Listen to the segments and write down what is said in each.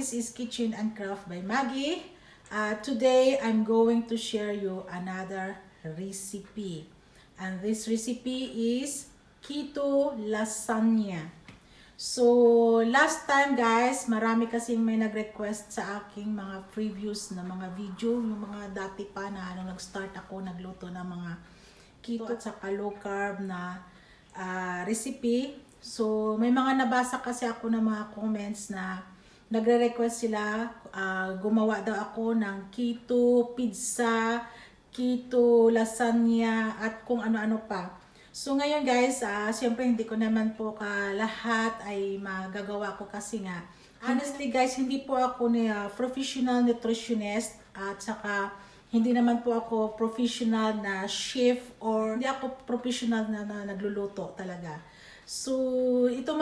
this is Kitchen and Craft by Maggie. Today, I'm going to share you another recipe. And this recipe is Keto Lasagna. So, last time guys, marami kasing may nag-request sa aking mga previous na mga video. Yung mga dati pa na nag-start ako, nagluto ng mga keto at saka low carb na recipe. So, may mga nabasa kasi ako ng mga comments na nagre-request sila, gumawa daw ako ng keto pizza, keto lasagna, at kung ano-ano pa. So, ngayon guys, siyempre hindi ko naman po lahat ay magagawa ko kasi nga, honestly guys, hindi po ako professional nutritionist at saka hindi naman po ako professional na chef or hindi ako professional na nagluluto talaga. So, itong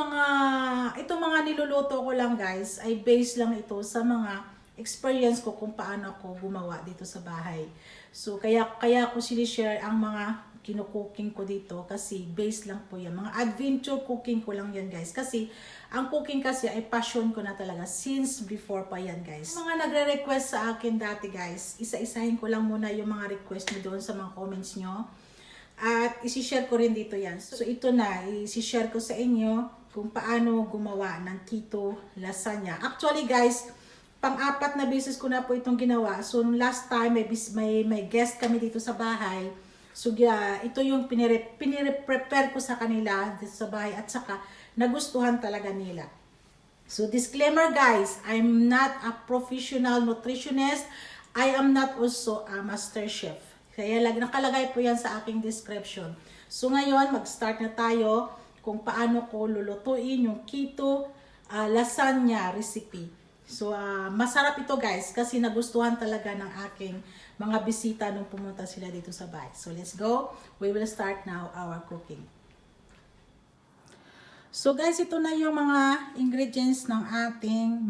mga niluluto ko lang guys, ay based lang ito sa mga experience ko kung paano ako gumawa dito sa bahay. So, kaya ko sinishare ang mga kino-cooking ko dito kasi based lang po yan. Mga adventure cooking ko lang yan guys. Kasi, ang cooking kasi ay passion ko na talaga since before pa yan guys. Mga nagre-request sa akin dati guys, isa-isahin ko lang muna yung mga request nyo doon sa mga comments nyo. At isi-share ko rin dito yan. So ito na, isi-share ko sa inyo kung paano gumawa ng keto lasagna. Actually guys, pang-apat na beses ko na po itong ginawa. So last time may guest kami dito sa bahay. So ito yung pinire-prepare ko sa kanila dito sa bahay at saka nagustuhan talaga nila. So disclaimer guys, I'm not a professional nutritionist. I am not also a MasterChef. Kaya nakalagay po yan sa aking description. So ngayon, mag-start na tayo kung paano ko lulutuin yung keto lasagna recipe. So masarap ito guys kasi nagustuhan talaga ng aking mga bisita nung pumunta sila dito sa bahay. So let's go. We will start now our cooking. So guys, ito na yung mga ingredients ng ating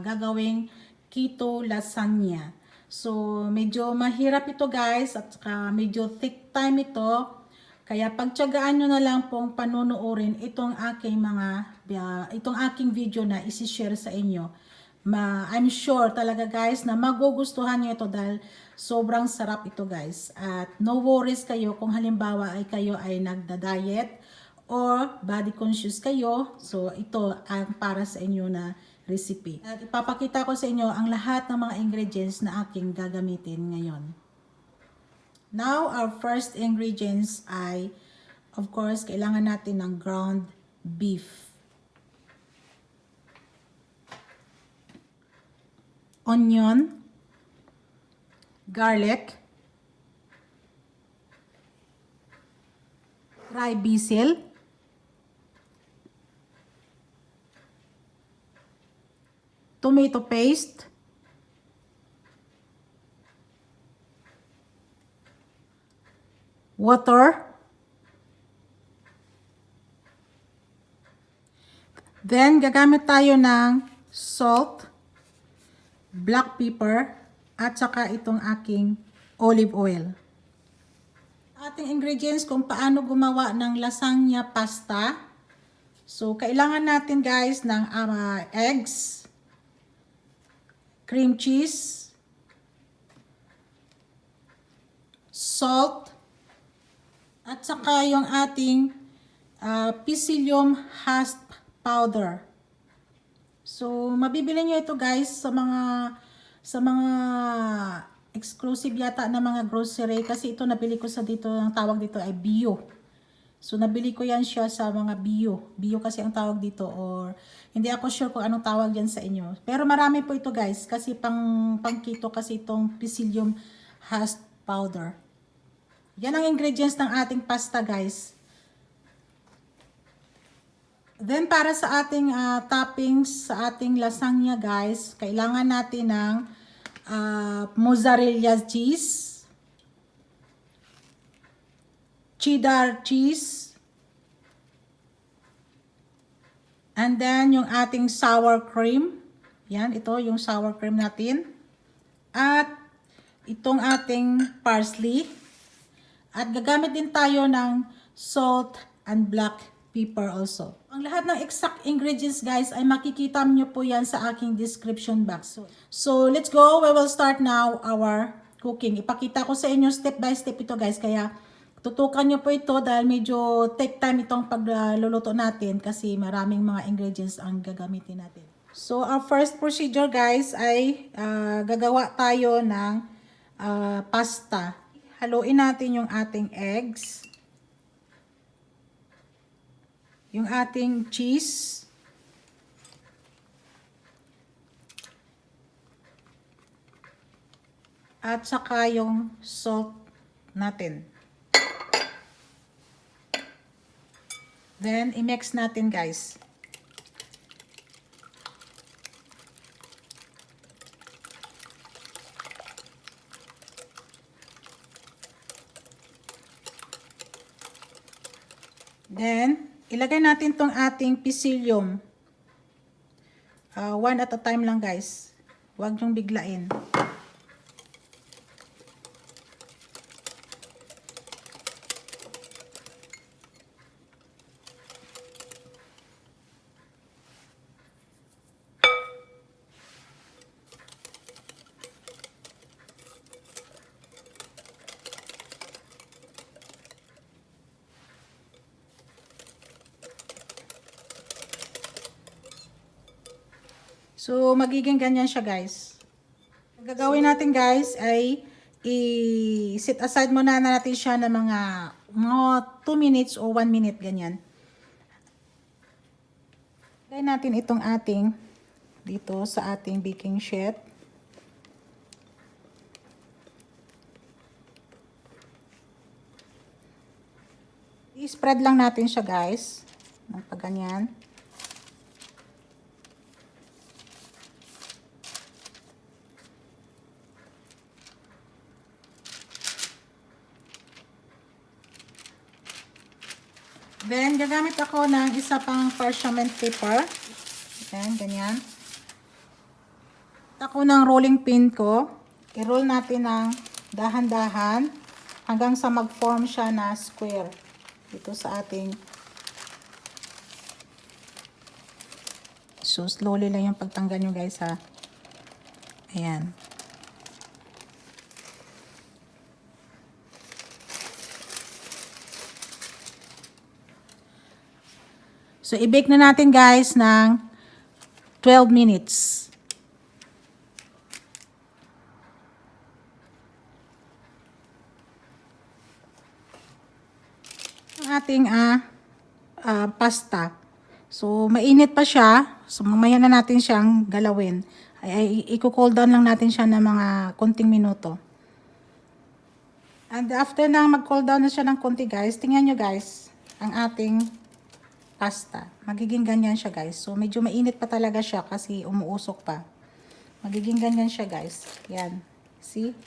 gagawing keto lasagna. So, medyo mahirap ito guys at saka medyo thick time ito. Kaya pagtiyagaan nyo na lang pong panunuorin itong aking video na isi-share sa inyo. I'm sure talaga guys na magugustuhan nyo ito dahil sobrang sarap ito guys. At no worries kayo kung halimbawa ay kayo ay nagda-diet or body conscious kayo. So, ito ang para sa inyo na recipe. At ipapakita ko sa inyo ang lahat ng mga ingredients na aking gagamitin ngayon. Now, our first ingredients ay, of course, kailangan natin ng ground beef. Onion, garlic, dry basil, tomato paste, water, then gagamit tayo ng salt, black pepper, at saka itong aking olive oil. Ating ingredients kung paano gumawa ng lasagna pasta. So, kailangan natin guys ng eggs, cream cheese, salt, at saka yung ating psyllium husk powder. So, mabibili nyo ito guys sa mga exclusive yata na mga grocery kasi ito nabili ko sa dito, ang tawag dito ay bio. So, nabili ko yan siya sa mga bio. Bio kasi ang tawag dito or hindi ako sure kung anong tawag yan sa inyo. Pero marami po ito guys kasi pang keto kasi itong psyllium husk powder. Yan ang ingredients ng ating pasta guys. Then para sa ating toppings sa ating lasagna guys, kailangan natin ng Mozarella cheese, cheddar cheese, and then yung ating sour cream. Yan, ito yung sour cream natin. At itong ating parsley. At gagamit din tayo ng salt and black pepper also. Ang lahat ng exact ingredients guys ay makikita nyo po yan sa aking description box. So let's go. We will start now our cooking. Ipakita ko sa inyo step by step ito guys. Kaya tutukan nyo po ito dahil medyo take time itong pagluluto natin kasi maraming mga ingredients ang gagamitin natin. So our first procedure guys ay gagawa tayo ng pasta. Haluin natin yung ating eggs. Yung ating cheese. At saka yung salt natin. Then, i-mix natin guys. Then, ilagay natin tong ating psyllium. One at a time lang guys. Huwag niyong biglain. So, magiging ganyan siya guys. Ang gagawin natin guys ay i-set aside muna natin siya ng mga 2 minutes o 1 minute ganyan. Lagay natin itong ating dito sa ating baking sheet. I-spread lang natin siya guys. Ng pagganyan. Then, gagamit ako ng isa pang parchment paper. Ayan, ganyan. Ako ng rolling pin ko. I-roll natin ng dahan-dahan hanggang sa mag-form siya na square. Dito sa ating. So, slowly lang yung pagtanggal nyo guys ha. Ayan. So, i-bake na natin guys ng 12 minutes. Ang ating pasta. So, mainit pa siya. So, mamaya na natin siyang galawin. I-cool down lang natin siya ng mga konting minuto. And after na mag-cool down na siya ng konti guys, tingnan nyo guys, ang ating pasta. Magiging ganyan siya guys. So medyo mainit pa talaga siya kasi umuusok pa. Magiging ganyan siya guys. Yan. See?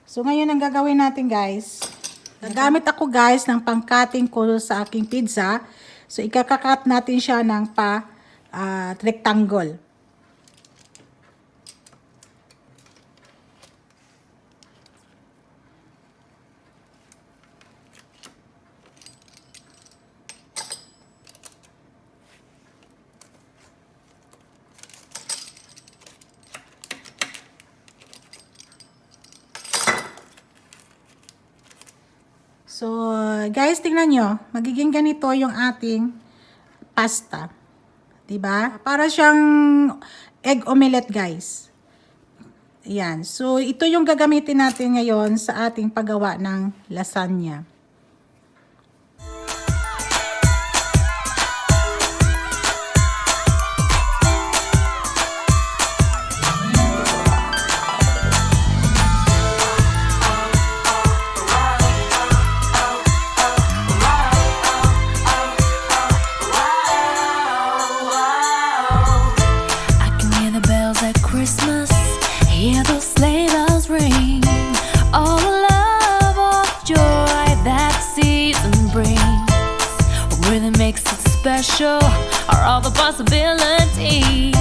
So ngayon ang gagawin natin guys. Gagamit ako guys ng pang-cutting ko sa aking pizza. So ikakakat natin siya ng rectangle. So, guys, tingnan nyo. Magiging ganito yung ating pasta. Diba? Para siyang egg omelette, guys. Ayan. So, ito yung gagamitin natin ngayon sa ating paggawa ng lasagna. Special are all the possibilities,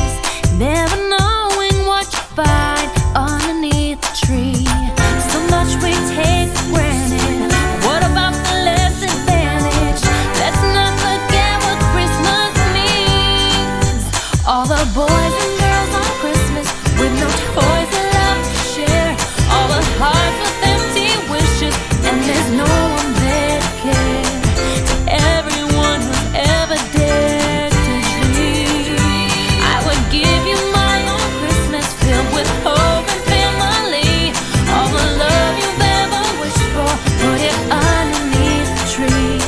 never knowing what you find underneath the tree. So much we take for granted. What about the less advantage? Let's not forget All the boys and girls on Christmas with no toys left to share. All the hearts with empty wishes, and there's no one there to care. To everyone who's ever dared to dream, I would give you my own Christmas filled with hope and family. All the love you've ever wished for, put it underneath the tree.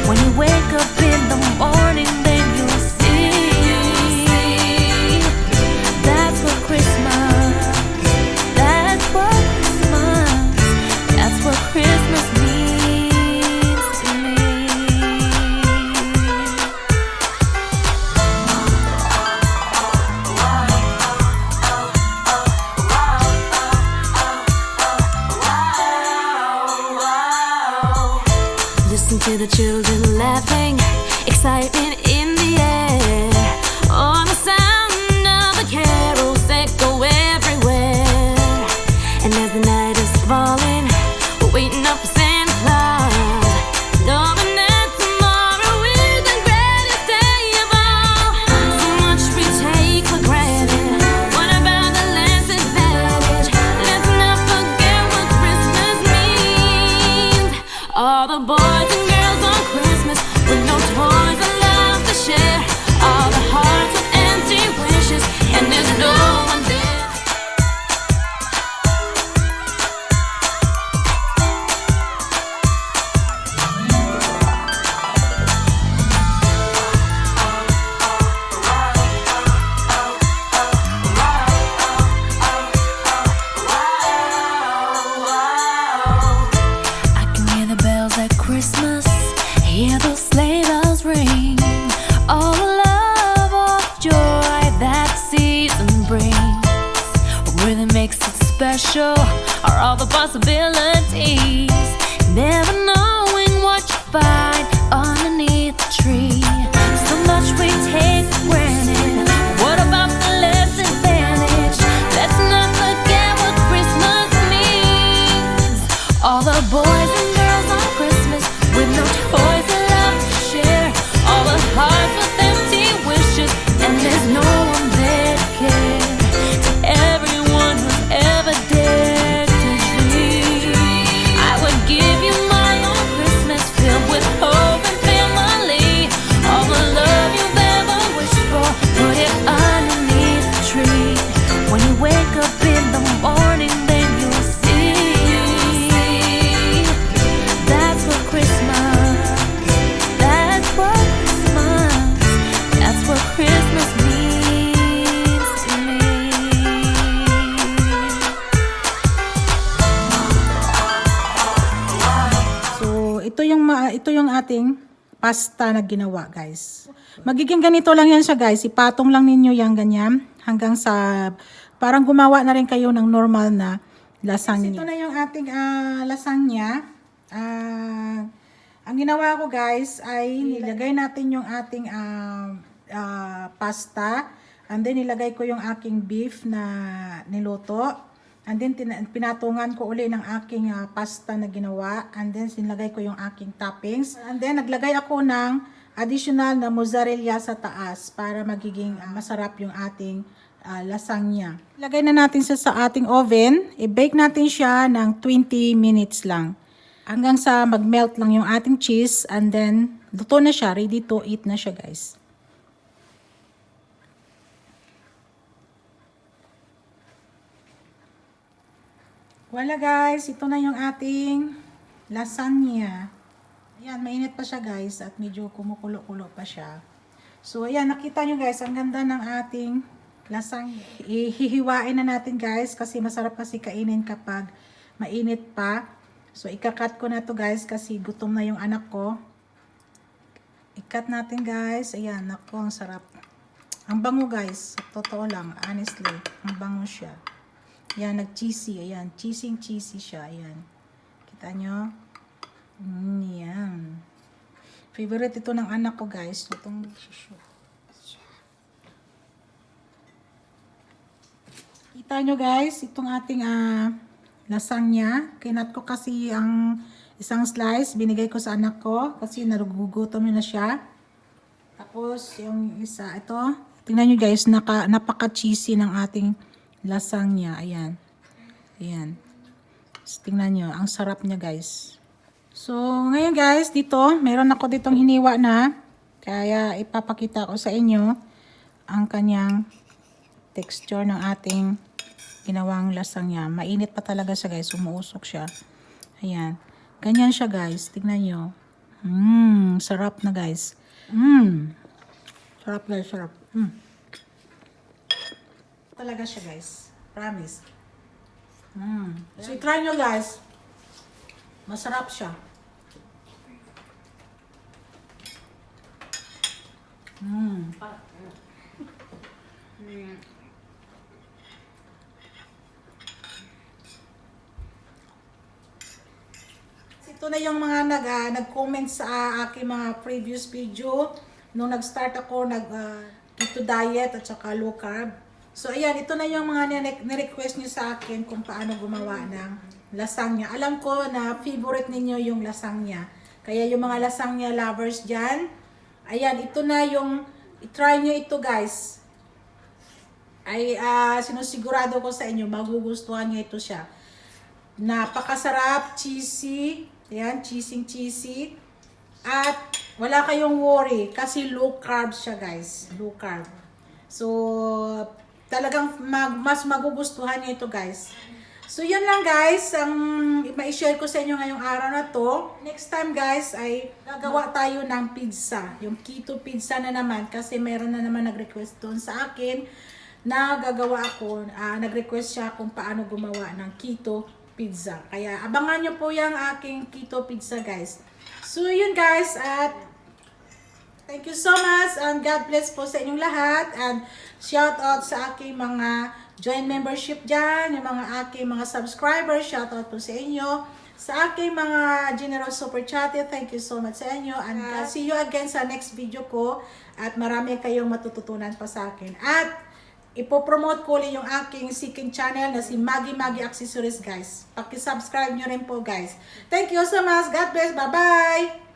When you wake up in the morning, then you'll see that's what Christmas, that's what Christmas, that's what Christmas means to me. Listen to the children laughing, excitement in the air. Oh, the sound of the carols echo everywhere. And as the night is falling, we're waiting up for Santa Claus. Knowing that tomorrow is the greatest day of all. So much we take for granted. What about the less advantage? Let's not forget what Christmas means. All the boys and girls on Christmas with no toys allowed to share. All the hearts with empty wishes, and there's no one there. I can hear the bells at Christmas, hear those sleigh bells ring. All the love, all the joy that season brings. What really makes it special are all the possibilities. Never knowing what you find underneath the tree. So much we take for granted. What about the less advantage? Let's not forget what Christmas means. All the boys and girls on Christmas with no toys allowed to share. All the hearts with empty wishes, and there's no one there to care. To everyone who's ever dared to dream, I would give you my own Christmas filled with hope and family. All the love you've ever wished for, put it underneath the tree. When you wake up in the morning, then you'll see that's what Christmas, that's what Christmas, that's what Christmas means to me. So, ito yung ating pasta na ginawa, guys. Magiging ganito lang yan siya, guys. Ipatong lang ninyo yan ganyan hanggang sa parang gumawa na rin kayo ng normal na lasagna. Ito na yung ating lasagna. Ang ginawa ko, guys, ay nilagay natin yung ating pasta, and then nilagay ko yung aking beef na niluto. And then, pinatungan ko uli ng aking pasta na ginawa. And then, sinlagay ko yung aking toppings. And then, naglagay ako ng additional na mozzarella sa taas para magiging masarap yung ating lasagna. Lagay na natin siya sa ating oven. I-bake natin siya ng 20 minutes lang. Hanggang sa mag-melt lang yung ating cheese. And then, luto na siya. Ready to eat na siya, guys. Wala, guys, ito na yung ating lasagna. Ayan, mainit pa siya, guys, at medyo kumukulo-kulo pa siya. So, ayan, nakita nyo, guys, ang ganda ng ating lasagna. Ihihiwain na natin, guys, kasi masarap kasi kainin kapag mainit pa. So, ikakat ko na to, guys, kasi gutom na yung anak ko. Ikat natin, guys. Ayan, naku, ang sarap. Ang bango, guys. Totoo lang, honestly. Ang bango siya. Ayan, nag-cheesy. Ayan, cheesy siya. Ayan. Kita nyo? Ayan. Favorite ito ng anak ko, guys. Itong kita nyo, guys, itong ating lasagna. Kinat ko kasi ang isang slice. Binigay ko sa anak ko kasi nagugutom na siya. Tapos, yung isa, ito. Tingnan nyo guys, napaka cheesy ng ating lasagna. Ayan. Ayan. So, tingnan nyo, ang sarap niya guys. So, ngayon guys, dito, meron ako ditong hiniwa na. Kaya ipapakita ko sa inyo ang kanyang texture ng ating ginawang lasagna. Mainit pa talaga siya guys, umuusok siya. Ayan. Ganyan siya guys, tingnan nyo. Sarap na guys. Sarap guys, sarap. Talaga siya guys. Promise. So, try nyo guys. Masarap siya. Ito na yung mga nag-comment sa aking mga previous video. Nung nag-start ako, keto diet at saka low carb. So, ayan, ito na yung mga nirequest nyo sa akin kung paano gumawa ng lasagna. Alam ko na favorite ninyo yung lasagna. Kaya yung mga lasagna lovers dyan, ayan, ito na yung, i-try nyo ito guys. Ay, sinusigurado ko sa inyo, magugustuhan nyo ito siya. Napakasarap, cheesy. Ayan, cheesy. At wala kayong worry kasi low carb siya guys. Low carb. So, talagang mas magugustuhan niyo ito guys. So, yun lang guys. Ang ma-share ko sa inyo ngayong araw na to. Next time guys ay gagawa tayo ng pizza. Yung keto pizza na naman. Kasi meron na naman nag-request doon sa akin na gagawa ako. Nag-request siya kung paano gumawa ng keto pizza. Kaya abangan nyo po yung aking keto pizza guys. So yun guys, at thank you so much and God bless po sa inyong lahat, and shout out sa aking mga join membership dyan, yung mga aking mga subscribers, shout out po sa inyo. Sa aking mga generous super chat, thank you so much sa inyo, and see you again sa next video ko, at marami kayong matututunan pa sa akin. At ipopromote ko ulit yung aking second channel na si MAGGIE Accessories guys. Paki-subscribe nyo rin po guys. Thank you so much. God bless. Bye-bye!